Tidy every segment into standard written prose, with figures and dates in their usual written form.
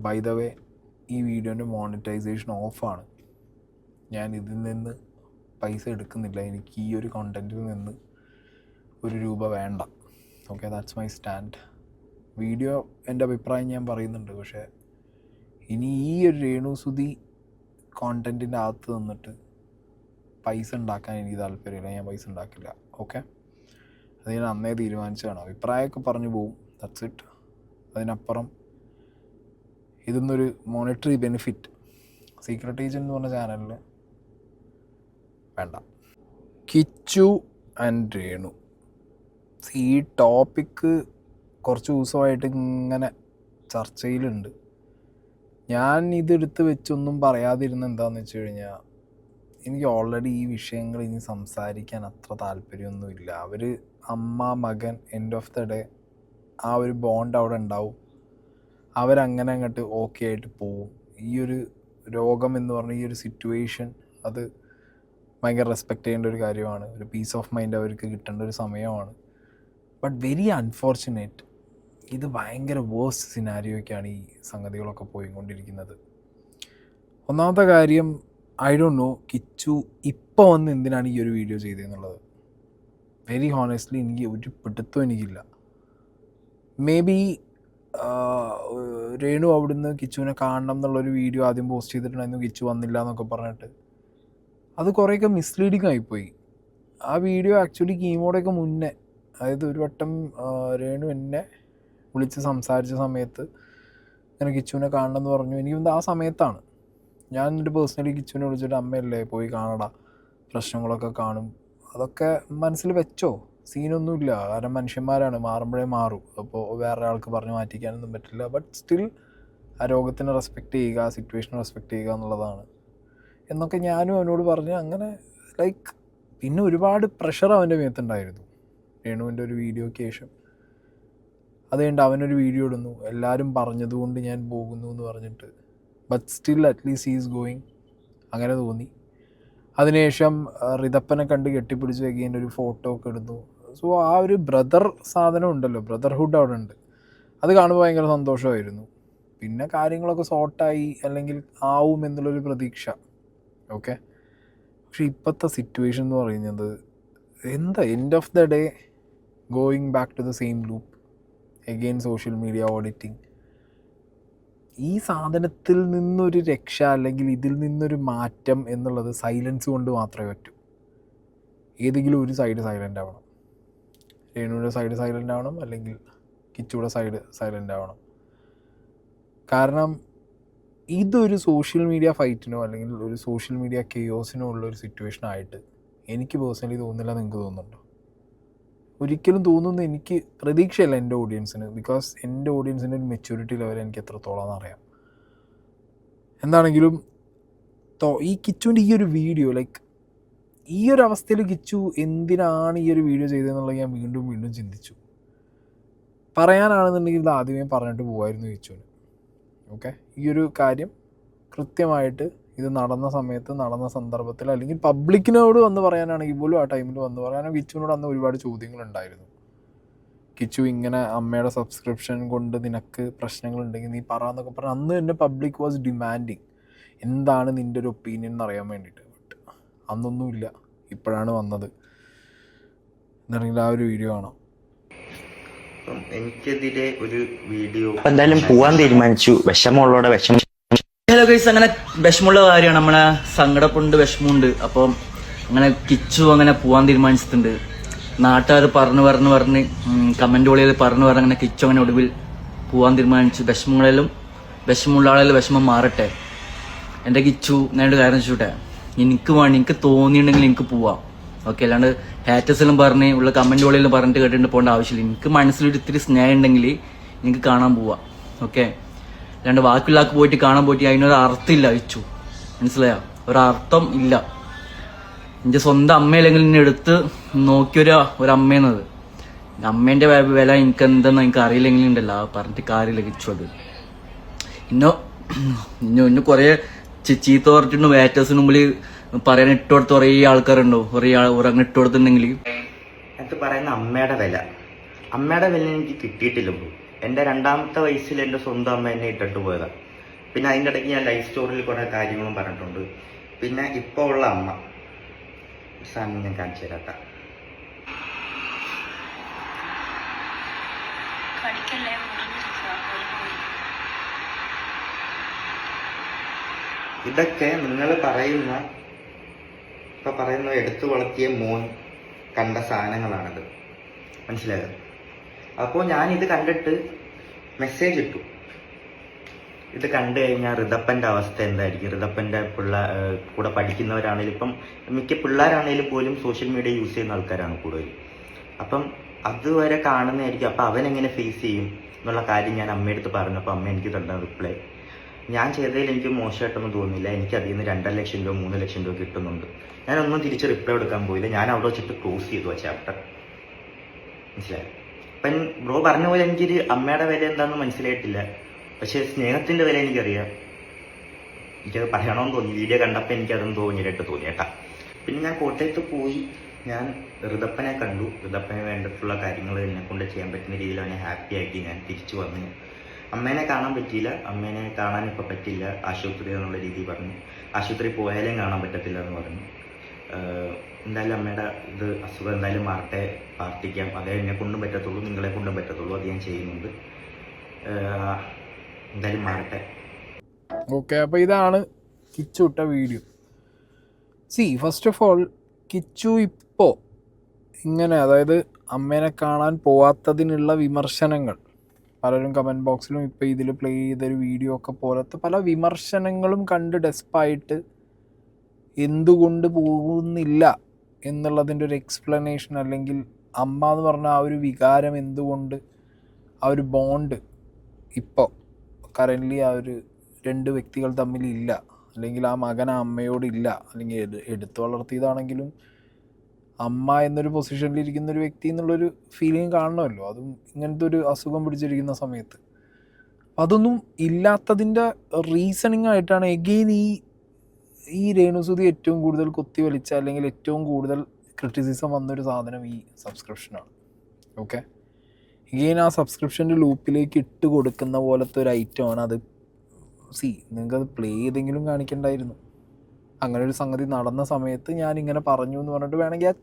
By the way ഈ വീഡിയോൻ്റെ monetisation ഓഫാണ്. ഞാൻ ഇതിൽ നിന്ന് പൈസ എടുക്കുന്നില്ല. എനിക്ക് ഈ ഒരു കണ്ടൻറ്റിൽ നിന്ന് ₹1 വേണ്ട. Okay, that's my stand. Video എൻ്റെ അഭിപ്രായം ഞാൻ പറയുന്നുണ്ട്. പക്ഷേ ഇനി ഈ ഒരു രേണുസുതി കോണ്ടൻറ്റിൻ്റെ അകത്ത് നിന്നിട്ട് പൈസ ഉണ്ടാക്കാൻ എനിക്ക് താല്പര്യമില്ല. ഞാൻ പൈസ ഉണ്ടാക്കില്ല. ഓക്കെ, അത് ഞാൻ അന്നേ തീരുമാനിച്ചതാണ്. അഭിപ്രായമൊക്കെ പറഞ്ഞു പോവും, ദാറ്റ്സ് ഇറ്റ്. അതിനപ്പുറം ഇതൊന്നൊരു മോണിറ്ററി ബെനിഫിറ്റ് സീക്രട്ട് ഏജൻറ് എന്ന് പറഞ്ഞ ചാനലിൽ വേണ്ട. കിച്ചു ആൻഡ് രേണു, ഈ ടോപ്പിക്ക് കുറച്ച് ദിവസമായിട്ട് ഇങ്ങനെ ചർച്ചയിലുണ്ട്. ഞാൻ ഇതെടുത്ത് വെച്ചൊന്നും പറയാതിരുന്ന എന്താണെന്ന് വെച്ച് കഴിഞ്ഞാൽ, എനിക്ക് ഓൾറെഡി ഈ വിഷയങ്ങൾ ഇനി സംസാരിക്കാൻ അത്ര താല്പര്യമൊന്നുമില്ല. അവർ അമ്മ മകൻ എൻഡ് ഓഫ് ദ ഡേ ആ ഒരു ബോണ്ട് അവിടെ ഉണ്ടാവും. അവരങ്ങനെ അങ്ങോട്ട് ഓക്കെ ആയിട്ട് പോവും. ഈ ഒരു രോഗം എന്ന് പറഞ്ഞ ഈ ഒരു സിറ്റുവേഷൻ അത് ഭയങ്കര റെസ്പെക്റ്റ് ചെയ്യേണ്ട ഒരു കാര്യമാണ്. ഒരു പീസ് ഓഫ് മൈൻഡ് അവർക്ക് കിട്ടേണ്ട ഒരു സമയമാണ്. ബട്ട് വെരി അൺഫോർച്ചുനേറ്റ്, ഇത് ഭയങ്കര വേഴ്സ്റ്റ് സിനാരിയോയ്ക്കാണ് ഈ സംഗതികളൊക്കെ പോയിക്കൊണ്ടിരിക്കുന്നത്. ഒന്നാമത്തെ കാര്യം, ഐ ഡോണ്ട് നോ കിച്ചു ഇപ്പോൾ വന്ന് എന്തിനാണ് ഈ ഒരു വീഡിയോ ചെയ്തതെന്നുള്ളത്. വെരി ഹോണസ്റ്റ്ലി എനിക്ക് ഒരു പിടുത്തവും എനിക്കില്ല. മേ ബി രേണു അവിടുന്ന് കിച്ചുവിനെ കാണണം എന്നുള്ളൊരു വീഡിയോ ആദ്യം പോസ്റ്റ് ചെയ്തിട്ടുണ്ടായിരുന്നു, കിച്ചു വന്നില്ല എന്നൊക്കെ പറഞ്ഞിട്ട്. അത് കുറേയൊക്കെ മിസ്ലീഡിങ് ആയിപ്പോയി. ആ വീഡിയോ ആക്ച്വലി കീമോടെയൊക്കെ മുന്നേ, അതായത് ഒരു വട്ടം രേണു എന്നെ വിളിച്ച് സംസാരിച്ച സമയത്ത് ഇങ്ങനെ കിച്ചുവിനെ കാണണമെന്ന് പറഞ്ഞു. എനിക്ക് ആ സമയത്താണ് ഞാൻ എന്നിട്ട് പേഴ്സണലി കിച്ചുവിനെ വിളിച്ചിട്ട്, അമ്മയല്ലേ പോയി കാണടാ, പ്രശ്നങ്ങളൊക്കെ കാണും, അതൊക്കെ മനസ്സിൽ വെച്ചോ, സീനൊന്നുമില്ല, കാരണം മനുഷ്യന്മാരാണ്, മാറുമ്പോഴേ മാറും. അപ്പോൾ വേറെ ആൾക്ക് പറഞ്ഞ് മാറ്റിക്കാനൊന്നും പറ്റില്ല. ബട്ട് സ്റ്റിൽ ആ രോഗത്തിനെ റെസ്പെക്റ്റ് ചെയ്യുക, ആ സിറ്റുവേഷനെ റെസ്പെക്റ്റ് ചെയ്യുക എന്നുള്ളതാണ് എന്നൊക്കെ ഞാനും അവനോട് പറഞ്ഞ്. അങ്ങനെ ലൈക്ക് പിന്നെ ഒരുപാട് പ്രഷർ അവൻ്റെ മേത്തുണ്ടായിരുന്നു രേണുവിൻ്റെ ഒരു വീഡിയോയ്ക്ക് ശേഷം. അത് കഴിഞ്ഞിട്ട് അവനൊരു വീഡിയോ ഇടുന്നു, എല്ലാവരും പറഞ്ഞതുകൊണ്ട് ഞാൻ പോകുന്നു എന്ന് പറഞ്ഞിട്ട്. But still at least is going, അങ്ങനെ തോന്നി. അതിനുശേഷം റിതപ്പനെ കണ്ട് കെട്ടിപ്പിടിച്ച് വെക്കേണ്ട ഒരു ഫോട്ടോ ഒക്കെ ഇടുന്നു. സോ ആ ഒരു ബ്രദർ സാധനം ഉണ്ടല്ലോ, ബ്രദർഹുഡ് അവിടെ ഉണ്ട്. അത് കാണുമ്പോൾ ഭയങ്കര സന്തോഷമായിരുന്നു. പിന്നെ കാര്യങ്ങളൊക്കെ സോർട്ടായി അല്ലെങ്കിൽ ആവും എന്നുള്ളൊരു പ്രതീക്ഷ. ഓക്കെ, പക്ഷെ ഇപ്പോഴത്തെ സിറ്റുവേഷൻ എന്ന് പറയുന്നത് എന്താ, end of the day going back to the same loop again, social media auditing. ഈ സാധനത്തിൽ നിന്നൊരു രക്ഷ അല്ലെങ്കിൽ ഇതിൽ നിന്നൊരു മാറ്റം എന്നുള്ളത് സൈലൻസ് കൊണ്ട് മാത്രമേ പറ്റൂ. ഏതെങ്കിലും ഒരു സൈഡ് സൈലൻ്റ് ആവണം. രേണുവിൻ്റെ സൈഡ് സൈലൻ്റ് ആവണം, അല്ലെങ്കിൽ കിച്ചുയുടെ സൈഡ് സൈലൻ്റ് ആവണം. കാരണം ഇതൊരു സോഷ്യൽ മീഡിയ ഫൈറ്റിനോ അല്ലെങ്കിൽ ഒരു സോഷ്യൽ മീഡിയ കെയോസിനോ ഉള്ളൊരു സിറ്റുവേഷൻ ആയിട്ട് എനിക്ക് പേഴ്സണലി തോന്നുന്നില്ല. നിങ്ങൾക്ക് തോന്നുന്നുണ്ടോ? ഒരിക്കലും തോന്നുന്നു. എനിക്ക് പ്രതീക്ഷയല്ല എൻ്റെ ഓഡിയൻസിന്. ബിക്കോസ് എൻ്റെ ഓഡിയൻസിൻ്റെ ഒരു മെച്യൂരിറ്റി ലെവൽ എനിക്ക് എത്രത്തോളം അറിയാം. എന്താണെങ്കിലും ഈ കിച്ചുവിൻ്റെ ഈ ഒരു വീഡിയോ, ലൈക്ക് ഈ ഒരു അവസ്ഥയിൽ കിച്ചു എന്തിനാണ് ഈ ഒരു വീഡിയോ ചെയ്തതെന്നുള്ളത് ഞാൻ വീണ്ടും വീണ്ടും ചിന്തിച്ചു. പറയാനാണെന്നുണ്ടെങ്കിൽ ഇത് ആദ്യമേ പറഞ്ഞിട്ട് പോകുമായിരുന്നു കിച്ചുവിന്. ഓക്കെ, ഈ ഒരു കാര്യം കൃത്യമായിട്ട് ഇത് നടന്ന സമയത്ത്, നടന്ന സന്ദർഭത്തിൽ, അല്ലെങ്കിൽ പബ്ലിക്കിനോട് വന്ന് പറയാനാണെങ്കിൽ പോലും ആ ടൈമിൽ വന്ന് പറയാനും കിച്ചുവിനോട് അന്ന് ഒരുപാട് ചോദ്യങ്ങളുണ്ടായിരുന്നു. കിച്ചു ഇങ്ങനെ അമ്മയുടെ സബ്സ്ക്രിപ്ഷൻ കൊണ്ട് നിനക്ക് പ്രശ്നങ്ങളുണ്ടെങ്കിൽ നീ പറയാന്നൊക്കെ പറഞ്ഞാൽ അന്ന് തന്നെ പബ്ലിക് വാസ് ഡിമാൻഡിങ് എന്താണ് നിൻ്റെ ഒരു ഒപ്പീനിയൻ എന്നറിയാൻ വേണ്ടിയിട്ട്. ബട്ട് അന്നൊന്നുമില്ല, ഇപ്പോഴാണ് വന്നത്. എന്താണെങ്കിൽ ആ ഒരു വീഡിയോ കാണാം. എനിക്കെതിരെ ഒരു വീഡിയോ എന്തായാലും പോവാൻ തീരുമാനിച്ചു. വിഷമമുള്ളോടെ വിഷമം. ഹലോ ഗൈസ്, അങ്ങനെ വിഷമമുള്ള കാര്യമാണ്, നമ്മളെ സങ്കടപ്പുണ്ട്, വിഷമമുണ്ട്. അപ്പം അങ്ങനെ കിച്ചു അങ്ങനെ പോവാൻ തീരുമാനിച്ചിട്ടുണ്ട്. നാട്ടുകാർ പറഞ്ഞ് കമന്റ് പറഞ്ഞു അങ്ങനെ കിച്ചു അങ്ങനെ ഒടുവിൽ പോവാൻ തീരുമാനിച്ചു. വിഷമമുള്ള ആളെല്ലാം വിഷമം മാറട്ടെ. എൻ്റെ കിച്ചു, ഞാനൊരു കാര്യം വെച്ചോട്ടെ, എനിക്ക് തോന്നിയിട്ടുണ്ടെങ്കിൽ എനിക്ക് പോവാം. ഓക്കെ, അല്ലാണ്ട് ഹാറ്റേഴ്സിലും പറഞ്ഞ് ഉള്ള കമന്റ് വോളിയെല്ലാം പറഞ്ഞിട്ട് കേട്ടിട്ട് പോകേണ്ട ആവശ്യമില്ല. എനിക്ക് മനസ്സിലൊരു ഇത്തിരി സ്നേഹം ഉണ്ടെങ്കിൽ എനിക്ക് കാണാൻ പോവാം. ഓക്കെ, അല്ലാണ്ട് വാക്കില്ലാക്ക് പോയിട്ട് കാണാൻ പോയിട്ട് അതിനൊരു അർത്ഥമില്ല. കിച്ചു, മനസ്സിലായോ? ഒരർത്ഥം ഇല്ല. എൻ്റെ സ്വന്തം അമ്മയില്ലെങ്കിൽ എന്നെ എടുത്ത് നോക്കിയൊരു അമ്മയെന്നത്, അമ്മേൻ്റെ വില എനിക്ക് എന്തെന്ന് എനിക്ക് അറിയില്ലെങ്കിൽ ഉണ്ടല്ലോ, പറഞ്ഞിട്ട് കാര്യമില്ല കിച്ചു. അത് ഇന്നെ കുറേ ചീത്ത പറഞ്ഞിട്ടുണ്ട്. വേറ്റേഴ്സിന് മുമ്പിൽ പറയാൻ ഇട്ടുകൊടുത്ത് കുറേ ആൾക്കാരുണ്ടോ, അങ്ങനെ ഇട്ടുകൊടുത്തിട്ടുണ്ടെങ്കിൽ അത് പറയുന്ന അമ്മയുടെ വില എനിക്ക് കിട്ടിയിട്ടില്ല ബ്രോ. എൻ്റെ 2ാമത്തെ വയസ്സിൽ എൻ്റെ സ്വന്തം അമ്മ എന്നെ ഇട്ടിട്ട് പോയതാണ്. പിന്നെ അതിൻ്റെ ഇടയ്ക്ക് ഞാൻ ലൈഫ് സ്റ്റോറിയിൽ കുറേ കാര്യങ്ങളും പറഞ്ഞിട്ടുണ്ട്. പിന്നെ ഇപ്പോൾ ഉള്ള അമ്മ സാധനം ഞാൻ കാണിച്ചു തരാത്ത. ഇതൊക്കെ നിങ്ങൾ പറയുന്ന എടുത്തു വളർത്തിയ മോൻ കണ്ട സാധനങ്ങളാണിത്, മനസ്സിലായത്? അപ്പോൾ ഞാനിത് കണ്ടിട്ട് മെസ്സേജ് ഇട്ടു. ഇത് കണ്ടു കഴിഞ്ഞാൽ ഋതപ്പൻ്റെ അവസ്ഥ എന്തായിരിക്കും? ഋതപ്പൻ്റെ കൂടെ പഠിക്കുന്നവരാണെങ്കിലും ഇപ്പം മിക്ക പിള്ളേരാണെങ്കിലും പോലും സോഷ്യൽ മീഡിയ യൂസ് ചെയ്യുന്ന ആൾക്കാരാണ് കൂടുതൽ. അപ്പം അതുവരെ കാണുന്നതായിരിക്കും. അപ്പം അവനെങ്ങനെ ഫേസ് ചെയ്യും എന്നുള്ള കാര്യം ഞാൻ അമ്മയടുത്ത് പറഞ്ഞു. അപ്പോൾ അമ്മ എനിക്ക് തന്ന റിപ്ലൈ, ഞാൻ ചെയ്തതിൽ എനിക്ക് മോശമായിട്ടൊന്നും തോന്നിയില്ല, എനിക്ക് അതിൽ നിന്ന് 2.5 ലക്ഷം രൂപ 3 ലക്ഷം രൂപ കിട്ടുന്നുണ്ട്. ഞാനൊന്നും തിരിച്ച് റിപ്ലൈ എടുക്കാൻ പോയില്ല. ഞാൻ അവിടെ വെച്ചിട്ട് ക്ലോസ് ചെയ്തു ആ ചാപ്റ്റർ, മനസ്സിലായി? അപ്പം ബ്രോ പറഞ്ഞ പോലെ എനിക്കൊരു അമ്മയുടെ വില എന്താണെന്ന് മനസ്സിലായിട്ടില്ല. പക്ഷേ സ്നേഹത്തിൻ്റെ വില എനിക്കറിയാം. എനിക്കത് പറയണമെന്ന് തോന്നി. വീഡിയോ കണ്ടപ്പോൾ എനിക്കതൊന്നും തോന്നിയിട്ട് കേട്ടാ. പിന്നെ ഞാൻ കോട്ടയത്ത് പോയി ഞാൻ ഋതപ്പനെ കണ്ടു. ഋതപ്പന് വേണ്ടിയിട്ടുള്ള കാര്യങ്ങൾ എന്നെ കൊണ്ട് ചെയ്യാൻ പറ്റുന്ന രീതിയിൽ അവനെ ഹാപ്പി ആക്കി ഞാൻ തിരിച്ചു വന്നു. അമ്മേനെ കാണാൻ പറ്റിയില്ല. അമ്മേനെ കാണാൻ ഇപ്പോൾ പറ്റില്ല, ആശുപത്രി എന്നുള്ള രീതിയിൽ പറഞ്ഞു. ആശുപത്രി പോയാലും കാണാൻ പറ്റത്തില്ല എന്ന് പറഞ്ഞു. എന്തായാലും അമ്മയുടെ ഇത് അസുഖം എന്തായാലും മാറട്ടെ, പ്രാർത്ഥിക്കാം. അതേ എന്നെ കൊണ്ടും പറ്റത്തുള്ളൂ, നിങ്ങളെ കൊണ്ടും പറ്റത്തുള്ളൂ. അത് ഞാൻ ചെയ്യുന്നുണ്ട്. എന്തായാലും മാറട്ടെ. ഓക്കെ, അപ്പോൾ ഇതാണ് കിച്ചു ഇട്ട video. First of all Kichu ഇപ്പോൾ ഇങ്ങനെ, അതായത് അമ്മേനെ കാണാൻ പോവാത്തതിനുള്ള വിമർശനങ്ങൾ പലരും കമൻറ്റ് ബോക്സിലും ഇപ്പോൾ ഇതിൽ പ്ലേ ചെയ്തൊരു വീഡിയോ ഒക്കെ പോലത്തെ പല വിമർശനങ്ങളും കണ്ട് ഡെസ്പായിട്ട് എന്തുകൊണ്ട് പോകുന്നില്ല എന്നുള്ളതിൻ്റെ ഒരു എക്സ്പ്ലനേഷൻ, അല്ലെങ്കിൽ അമ്മ എന്ന് പറഞ്ഞ ആ ഒരു വികാരം എന്തുകൊണ്ട്, ആ ഒരു ബോണ്ട് ഇപ്പോൾ കറൻ്റ്ലി ആ ഒരു 2 വ്യക്തികൾ തമ്മിലില്ല, അല്ലെങ്കിൽ ആ മകൻ ആ അമ്മയോടില്ല, അല്ലെങ്കിൽ എടുത്തു വളർത്തിയതാണെങ്കിലും അമ്മ എന്നൊരു പൊസിഷനിലിരിക്കുന്നൊരു വ്യക്തി എന്നുള്ളൊരു ഫീലിംഗ് കാണണമല്ലോ. അതും ഇങ്ങനത്തെ ഒരു അസുഖം പിടിച്ചിരിക്കുന്ന സമയത്ത്. അതൊന്നും ഇല്ലാത്തതിൻ്റെ റീസണിങ് ആയിട്ടാണ് എഗെയിൻ ഈ രേണുസുതി ഏറ്റവും കൂടുതൽ കുത്തി വലിച്ച, അല്ലെങ്കിൽ ഏറ്റവും കൂടുതൽ ക്രിറ്റിസിസം വന്നൊരു സാധനം ഈ സബ്സ്ക്രിപ്ഷനാണ്. ഓക്കെ, എഗെയിൻ ആ സബ്സ്ക്രിപ്ഷൻ്റെ ലൂപ്പിലേക്ക് ഇട്ട് കൊടുക്കുന്ന പോലത്തെ ഒരു ഐറ്റമാണ് അത്. നിങ്ങൾക്കത് പ്ലേ ചെയ്തെങ്കിലും കാണിക്കണ്ടായിരുന്നു. അങ്ങനെ ഒരു സംഗതി നടന്ന സമയത്ത് ഞാനിങ്ങനെ പറഞ്ഞു എന്ന് പറഞ്ഞിട്ട് വേണമെങ്കിൽ ആ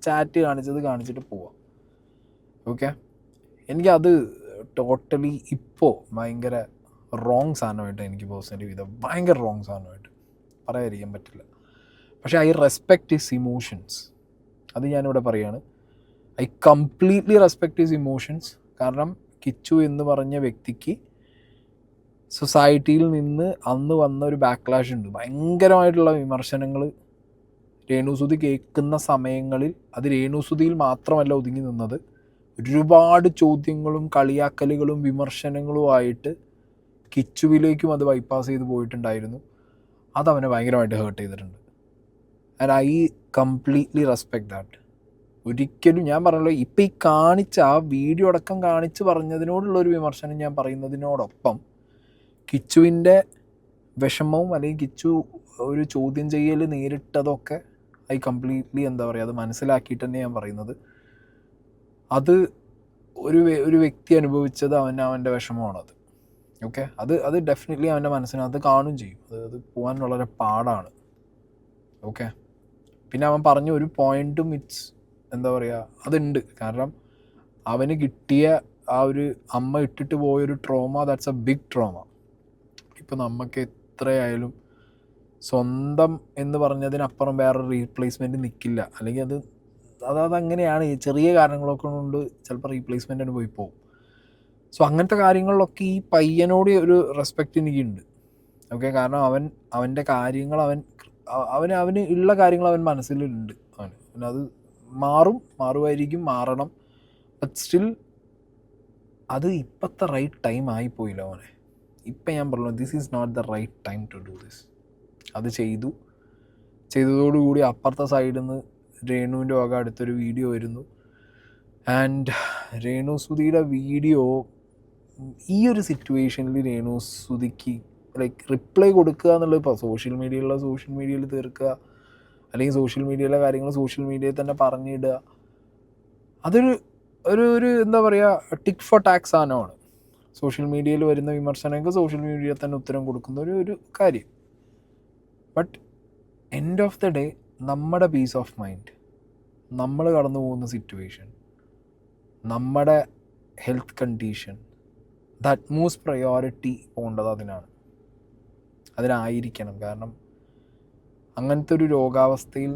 ചാറ്റ് കാണിച്ചിട്ട് പോവാം. ഓക്കെ, എനിക്കത് ടോട്ടലി ഇപ്പോൾ ഭയങ്കര റോങ് സാധനമായിട്ട് എനിക്ക് പേഴ്സണലി ഭയങ്കര റോങ് സാധനമായിട്ട് പറയാതിരിക്കാൻ പറ്റില്ല. പക്ഷേ ഐ റെസ്പെക്റ്റ് ഹിസ് ഇമോഷൻസ്. അത് ഞാനിവിടെ പറയാണ്. I completely respect his emotions. കാരണം കിച്ചു എന്ന് പറഞ്ഞ വ്യക്തിക്ക് സൊസൈറ്റിയിൽ നിന്ന് അന്ന് വന്ന ഒരു ബാക്ക്ലാഷ് ഉണ്ട്. ഭയങ്കരമായിട്ടുള്ള വിമർശനങ്ങൾ രേണുസുതി കേൾക്കുന്ന സമയങ്ങളിൽ അത് രേണുസുതിയിൽ മാത്രമല്ല ഒതുങ്ങി നിന്നത്. ഒരുപാട് ചോദ്യങ്ങളും കളിയാക്കലുകളും വിമർശനങ്ങളുമായിട്ട് കിച്ചുവിലേക്കും അത് ബൈപ്പാസ് ചെയ്ത് പോയിട്ടുണ്ടായിരുന്നു. അതവനെ ഭയങ്കരമായിട്ട് ഹേർട്ട് ചെയ്തിട്ടുണ്ട്. And I completely respect that. ഒരിക്കലും ഞാൻ പറഞ്ഞല്ലോ, ഇപ്പം ഈ കാണിച്ച ആ വീഡിയോ അടക്കം കാണിച്ച് പറഞ്ഞതിനോടുള്ളൊരു വിമർശനം ഞാൻ പറയുന്നതിനോടൊപ്പം കിച്ചുവിൻ്റെ വിഷമവും അല്ലെങ്കിൽ കിച്ചു ഒരു ചോദ്യം ചെയ്യൽ നേരിട്ടതൊക്കെ ഐ കംപ്ലീറ്റ്ലി അത് മനസ്സിലാക്കിയിട്ട് തന്നെ ഞാൻ പറയുന്നത്. അത് ഒരു വ്യക്തി അനുഭവിച്ചത് അവൻ്റെ വിഷമമാണത്. ഓക്കെ, അത് ഡെഫിനറ്റ്ലി അവൻ്റെ മനസ്സിനകത്ത് കാണും ചെയ്യും. അത് പോകാൻ വളരെ പാടാണ്. ഓക്കെ, പിന്നെ അവൻ പറഞ്ഞ ഒരു പോയിൻറ്റും അതുണ്ട്. കാരണം അവന് കിട്ടിയ ആ ഒരു അമ്മ ഇട്ടിട്ട് പോയൊരു trauma, that's a big trauma. ഇപ്പോൾ നമുക്ക് എത്രയായാലും സ്വന്തം എന്ന് പറഞ്ഞതിനപ്പുറം വേറെ റീപ്ലേസ്മെൻറ്റ് നിൽക്കില്ല. അല്ലെങ്കിൽ അതങ്ങനെയാണ്. ചെറിയ കാരണങ്ങളൊക്കെ കൊണ്ട് ചിലപ്പോൾ റീപ്ലേസ്മെൻറ്റിന് പോയി പോകും. സോ അങ്ങനത്തെ കാര്യങ്ങളിലൊക്കെ ഈ പയ്യനോട് ഒരു റെസ്പെക്റ്റ് എനിക്കുണ്ട്. ഓക്കെ, കാരണം അവൻ്റെ കാര്യങ്ങൾ അവന് ഉള്ള കാര്യങ്ങൾ അവൻ മനസ്സിലുണ്ട്. അത് മാറുമായിരിക്കും, മാറണം. ബട്ട് സ്റ്റിൽ അത് ഇപ്പോഴത്തെ റൈറ്റ് ടൈം ആയിപ്പോയില്ല അവനെ. ഇപ്പം ഞാൻ പറഞ്ഞു, this is not the right time to do this. അത് ചെയ്തതോടുകൂടി അപ്പുറത്തെ സൈഡിൽ നിന്ന് രേണുവിൻ്റെ വക അടുത്തൊരു വീഡിയോ വരുന്നു. ആൻഡ് രേണുസുതിയുടെ വീഡിയോ ഈ ഒരു സിറ്റുവേഷനിൽ രേണുസുതിക്ക് റിപ്ലൈ കൊടുക്കുക എന്നുള്ളത്, ഇപ്പോൾ സോഷ്യൽ മീഡിയയിൽ തീർക്കുക, അല്ലെങ്കിൽ സോഷ്യൽ മീഡിയയിലെ കാര്യങ്ങൾ സോഷ്യൽ മീഡിയയിൽ തന്നെ പറഞ്ഞിടുക, അതൊരു ടിക്ക് ഫോർ ടാക്ക് സാധനമാണ്. സോഷ്യൽ മീഡിയയിൽ വരുന്ന വിമർശനങ്ങൾക്ക് സോഷ്യൽ മീഡിയയിൽ തന്നെ ഉത്തരം കൊടുക്കുന്ന ഒരു കാര്യം. But end of the day നമ്മുടെ പീസ് ഓഫ് മൈൻഡ്, നമ്മൾ കടന്നു പോകുന്ന സിറ്റുവേഷൻ, നമ്മുടെ health condition, the utmost priority പോകേണ്ടത് അതിനായിരിക്കണം. കാരണം അങ്ങനത്തെ ഒരു രോഗാവസ്ഥയിൽ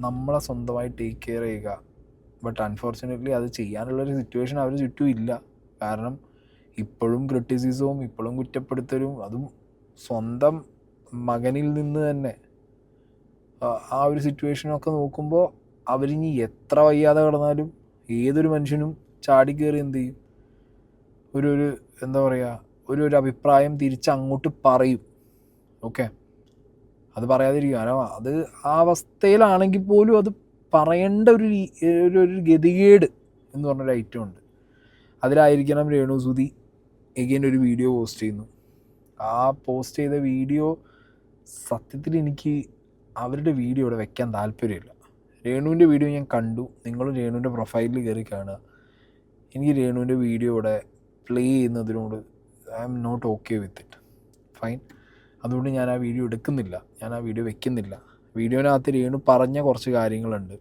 നമ്മളെ സ്വന്തമായി ടേക്ക് കെയർ ചെയ്യുക. ബട്ട് അൺഫോർച്ചുനേറ്റ്ലി അത് ചെയ്യാനുള്ളൊരു സിറ്റുവേഷൻ അവർ ചുറ്റും ഇല്ല. കാരണം ഇപ്പോഴും ക്രിറ്റിസിസവും ഇപ്പോഴും കുറ്റപ്പെടുത്തലും, അതും സ്വന്തം മകനിൽ നിന്ന് തന്നെ. ആ ഒരു സിറ്റുവേഷനൊക്കെ നോക്കുമ്പോൾ അവരിനി എത്ര വയ്യാതെ കിടന്നാലും ഏതൊരു മനുഷ്യനും ചാടിക്കയറി എന്ത് ചെയ്യും, ഒരു എന്താ പറയുക, ഒരു അഭിപ്രായം തിരിച്ച് അങ്ങോട്ട് പറയും. ഓക്കെ, അത് പറയാതിരിക്കും. കാരണം അത് ആ അവസ്ഥയിലാണെങ്കിൽ പോലും അത് പറയേണ്ട ഒരു ഗതികേട് എന്ന് പറഞ്ഞൊരു ഐറ്റം ഉണ്ട്. അതിലായിരിക്കണം രേണുസുതി എഗെയിൻ ഒരു വീഡിയോ പോസ്റ്റ് ചെയ്യുന്നു. ആ പോസ്റ്റ് ചെയ്ത വീഡിയോ സത്യത്തിൽ എനിക്ക് അവരുടെ വീഡിയോ ഇവിടെ വെക്കാൻ താല്പര്യമില്ല. രേണുവിൻ്റെ വീഡിയോ ഞാൻ കണ്ടു, നിങ്ങളും രേണുവിൻ്റെ പ്രൊഫൈലിൽ കയറി കാണുക. എനിക്ക് രേണുവിൻ്റെ വീഡിയോ ഇവിടെ പ്ലേ ചെയ്യുന്നതിനോട് I am not okay with it. Fine, അതുകൊണ്ട് ഞാൻ ആ വീഡിയോ എടുക്കുന്നില്ല, ഞാൻ ആ വീഡിയോ വെക്കുന്നില്ല. വീഡിയോനകത്ത് രേണു പറഞ്ഞ കുറച്ച് കാര്യങ്ങളുണ്ട്.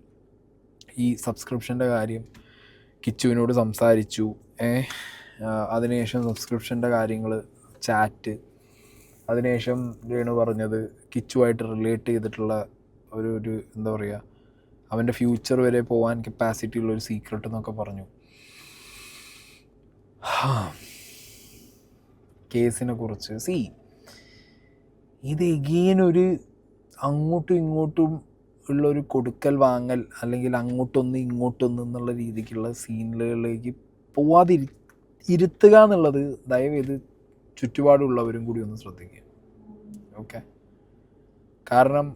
ഈ സബ്സ്ക്രിപ്ഷൻ്റെ കാര്യം കിച്ചുവിനോട് സംസാരിച്ചു, അതിനുശേഷം സബ്സ്ക്രിപ്ഷൻ്റെ കാര്യങ്ങൾ, ചാറ്റ്, അതിനുശേഷം രേണു പറഞ്ഞത് കിച്ചുവായിട്ട് റിലേറ്റ് ചെയ്തിട്ടുള്ള ഒരു എന്താ പറയുക, അവൻ്റെ ഫ്യൂച്ചർ വരെ പോകാൻ കപ്പാസിറ്റി ഉള്ളൊരു സീക്രട്ട് എന്നൊക്കെ പറഞ്ഞു. കേസിനെ കുറിച്ച് ഇത് എഗെയിൻ ഒരു അങ്ങോട്ടും ഇങ്ങോട്ടും ഉള്ളൊരു കൊടുക്കൽ വാങ്ങൽ, അല്ലെങ്കിൽ അങ്ങോട്ടൊന്ന് ഇങ്ങോട്ടൊന്ന് എന്നുള്ള രീതിക്കുള്ള സീനുകളിലേക്ക് ഇരുത്തുക എന്നുള്ളത് ദയവേത് ചുറ്റുപാടുള്ളവരും കൂടി ഒന്ന് ശ്രദ്ധിക്കുക. ഓക്കെ, കാരണം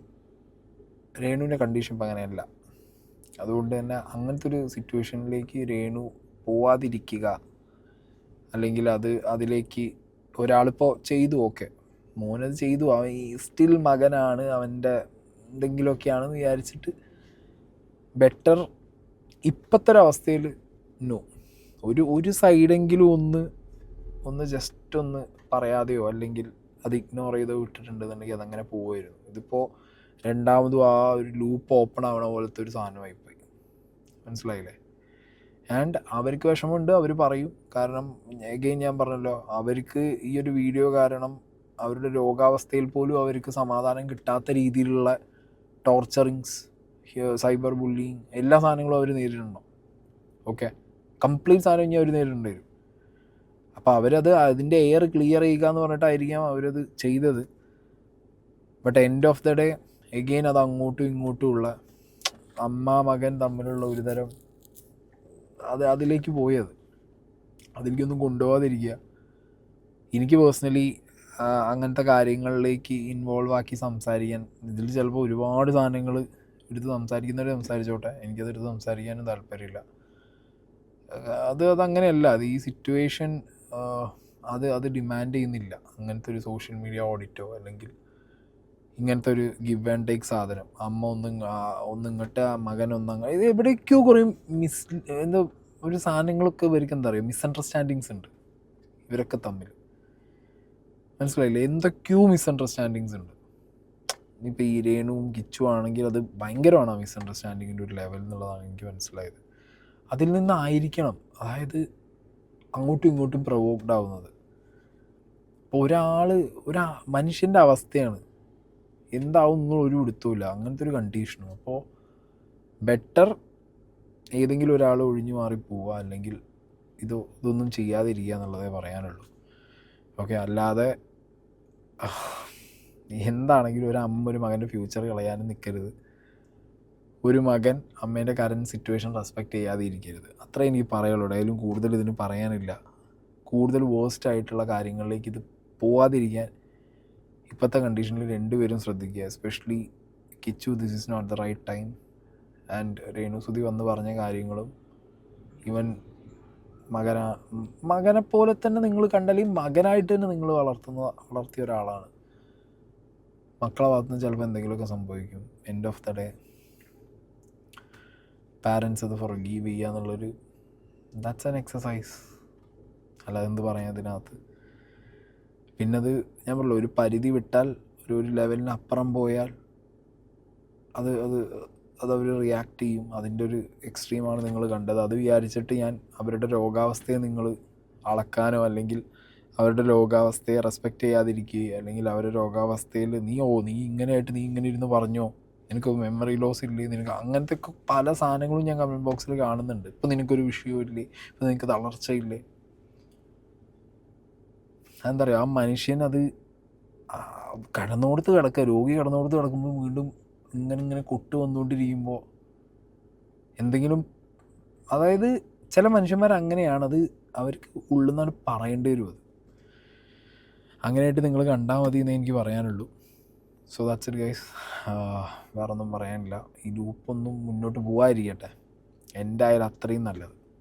രേണുവിൻ്റെ കണ്ടീഷൻ ഇപ്പം അങ്ങനെയല്ല. അതുകൊണ്ട് തന്നെ അങ്ങനത്തെ ഒരു സിറ്റുവേഷനിലേക്ക് രേണു പോവാതിരിക്കുക, അല്ലെങ്കിൽ അതിലേക്ക് ഒരാളിപ്പോൾ ചെയ്തു, ഓക്കെ മോനത് ചെയ്തു, അവൻ സ്റ്റിൽ മകനാണ്, അവൻ്റെ എന്തെങ്കിലുമൊക്കെയാണെന്ന് വിചാരിച്ചിട്ട് ബെറ്റർ ഇപ്പോഴത്തെ ഒരവസ്ഥയിൽ നോ, ഒരു സൈഡെങ്കിലും ഒന്ന് ജസ്റ്റ് ഒന്ന് പറയാതെയോ അല്ലെങ്കിൽ അത് ഇഗ്നോർ ചെയ്തോ വിട്ടിട്ടുണ്ടെന്നുണ്ടെങ്കിൽ അതങ്ങനെ പോവുമായിരുന്നു. ഇതിപ്പോൾ രണ്ടാമതും ആ ഒരു ലൂപ്പ് ഓപ്പൺ ആവണ പോലത്തെ ഒരു സാധനമായിപ്പോയി. മനസ്സിലായില്ലേ? ആൻഡ് അവർക്ക് വിഷമമുണ്ട്, അവർ പറയും. കാരണം എഗെയിൻ ഞാൻ പറഞ്ഞല്ലോ, അവർക്ക് ഈ ഒരു വീഡിയോ കാരണം അവരുടെ രോഗാവസ്ഥയിൽ പോലും അവർക്ക് സമാധാനം കിട്ടാത്ത രീതിയിലുള്ള ടോർച്ചറിങ്സ്, സൈബർ ബുള്ളിങ്, എല്ലാ സാധനങ്ങളും അവർ നേരിടണം. ഓക്കെ, കംപ്ലീറ്റ് സാധനം ഇനി അവർ നേരിടേണ്ടി വരും. അപ്പോൾ അവരത് അതിൻ്റെ എയർ ക്ലിയർ ചെയ്യുക എന്ന് പറഞ്ഞിട്ടായിരിക്കാം അവരത് ചെയ്തത്. But end of the day again അത് അങ്ങോട്ടും ഇങ്ങോട്ടും ഉള്ള അമ്മ മകൻ തമ്മിലുള്ള ഒരു തരം അതിലേക്ക് പോയത്. അതിലേക്കൊന്നും കൊണ്ടുപോകാതിരിക്കുക. എനിക്ക് പേഴ്സണലി അങ്ങനത്തെ കാര്യങ്ങളിലേക്ക് ഇൻവോൾവ് ആക്കി സംസാരിക്കാൻ, ഇതിൽ ചിലപ്പോൾ ഒരുപാട് സാധനങ്ങൾ എടുത്ത് സംസാരിക്കുന്നവർ സംസാരിച്ചോട്ടെ, എനിക്കതെടുത്ത് സംസാരിക്കാനും താല്പര്യമില്ല. അതങ്ങനെയല്ല. അത് ഈ സിറ്റുവേഷൻ അത് ഡിമാൻഡ് ചെയ്യുന്നില്ല. അങ്ങനത്തെ ഒരു സോഷ്യൽ മീഡിയ ഓഡിറ്റോ അല്ലെങ്കിൽ ഇങ്ങനത്തെ ഒരു ഗിവ് ആൻഡ് ടേക്ക് സാധനം. അമ്മ ഒന്നിങ്ങോട്ട് മകൻ ഇത് എവിടേക്കോ കുറേ എന്താ ഒരു സാധനങ്ങളൊക്കെ ഇവർക്ക് എന്താ പറയുക, മിസ്അണ്ടർസ്റ്റാൻഡിങ്സ് ഉണ്ട് ഇവരൊക്കെ തമ്മിൽ. മനസ്സിലായില്ലേ? എന്തൊക്കെയോ മിസ്അണ്ടർസ്റ്റാൻഡിങ്സ് ഉണ്ട്. ഇനിയിപ്പോൾ ഈ രേണുവും കിച്ചു ആണെങ്കിൽ അത് ഭയങ്കരമാണ് ആ മിസ്അണ്ടർസ്റ്റാൻഡിങ്ങിൻ്റെ ഒരു ലെവൽ എന്നുള്ളതാണ് എനിക്ക് മനസ്സിലായത്. അതിൽ നിന്നായിരിക്കണം, അതായത് അങ്ങോട്ടും ഇങ്ങോട്ടും പ്രൊവോക്ഡ് ആവുന്നത്. അപ്പോൾ മനുഷ്യൻ്റെ അവസ്ഥയാണ്, എന്താവും ഒരു പിടുത്തമില്ല അങ്ങനത്തെ ഒരു കണ്ടീഷനും. അപ്പോൾ ബെറ്റർ ഏതെങ്കിലും ഒരാൾ ഒഴിഞ്ഞു മാറി പോവുക, അല്ലെങ്കിൽ ഇതൊന്നും ചെയ്യാതിരിക്കുക എന്നുള്ളതേ പറയാനുള്ളൂ. ഓക്കെ, അല്ലാതെ എന്താണെങ്കിലും ഒരു അമ്മ ഒരു മകൻ്റെ ഫ്യൂച്ചർ കളയാനും നിൽക്കരുത്. ഒരു മകൻ അമ്മേൻ്റെ കറൻറ്റ് സിറ്റുവേഷൻ റെസ്പെക്റ്റ് ചെയ്യാതെ ഇരിക്കരുത്. അത്രേ എനിക്ക് പറയുള്ളൂ. അതിലും കൂടുതൽ ഇതിന് പറയാനില്ല. കൂടുതൽ വേഴ്സ്റ്റ് ആയിട്ടുള്ള കാര്യങ്ങളിലേക്ക് ഇത് പോവാതിരിക്കാൻ ഇപ്പോഴത്തെ കണ്ടീഷനിൽ രണ്ടുപേരും ശ്രദ്ധിക്കുക. Especially Kichu, this is not the right time. And Renu Sudhi വന്ന് പറഞ്ഞ കാര്യങ്ങളും ഈവൻ മകനെപ്പോലെ തന്നെ നിങ്ങൾ കണ്ടാലും മകനായിട്ട് തന്നെ നിങ്ങൾ വളർത്തിയ ഒരാളാണ്. മക്കളെ ഭാഗത്തുനിന്ന് ചിലപ്പോൾ എന്തെങ്കിലുമൊക്കെ സംഭവിക്കും. End of the day parents അത് ഫോർഗീവ് ചെയ്യുക എന്നുള്ളൊരു ദാറ്റ്സ് ആൻ എക്സസൈസ്. അല്ലാതെ എന്ത് പറയാം അതിനകത്ത്. പിന്നെ അത് ഞാൻ പറഞ്ഞല്ലോ, ഒരു പരിധി വിട്ടാൽ ഒരു ലെവലിന് അപ്പുറം പോയാൽ അത് അത് അതവർ റിയാക്ട് ചെയ്യും. അതിൻ്റെ ഒരു എക്സ്ട്രീമാണ് നിങ്ങൾ കണ്ടത്. അത് വിചാരിച്ചിട്ട് ഞാൻ അവരുടെ രോഗാവസ്ഥയെ നിങ്ങൾ അളക്കാനോ അല്ലെങ്കിൽ അവരുടെ രോഗാവസ്ഥയെ റെസ്പെക്റ്റ് ചെയ്യാതിരിക്കുകയോ അല്ലെങ്കിൽ അവരുടെ രോഗാവസ്ഥയിൽ നീ ഇങ്ങനെയായിട്ട് നീ ഇങ്ങനെ ഇരുന്ന് പറഞ്ഞോ, നിനക്ക് മെമ്മറി ലോസ് ഇല്ലേ, നിനക്ക് അങ്ങനത്തെ ഒക്കെ പല സാധനങ്ങളും ഞാൻ കമൻറ്റ് ബോക്സിൽ കാണുന്നുണ്ട്. ഇപ്പം നിനക്കൊരു വിഷയവും ഇല്ലേ, ഇപ്പം നിനക്ക് തളർച്ചയില്ലേ. എന്താ പറയുക, ആ മനുഷ്യൻ അത് കിടന്നോടത്ത് കിടക്കുക, രോഗി കിടന്നോടത്ത് കിടക്കുമ്പോൾ വീണ്ടും ഇങ്ങനെ കൊട്ട് വന്നുകൊണ്ടിരിക്കുമ്പോൾ എന്തെങ്കിലും, അതായത് ചില മനുഷ്യന്മാർ അങ്ങനെയാണ്, അത് അവർക്ക് ഉള്ളിൽ നിന്നാണ് പറയേണ്ടി വരും. അത് അങ്ങനെയായിട്ട് നിങ്ങൾ കണ്ടാൽ മതി എന്നേ എനിക്ക് പറയാനുള്ളൂ. So that's it guys. വേറൊന്നും പറയാനില്ല. ഈ ലൂപ്പൊന്നും മുന്നോട്ട് പോകാതിരിക്കട്ടെ, എൻ്റെ ആയാലും അത്രയും നല്ലത്.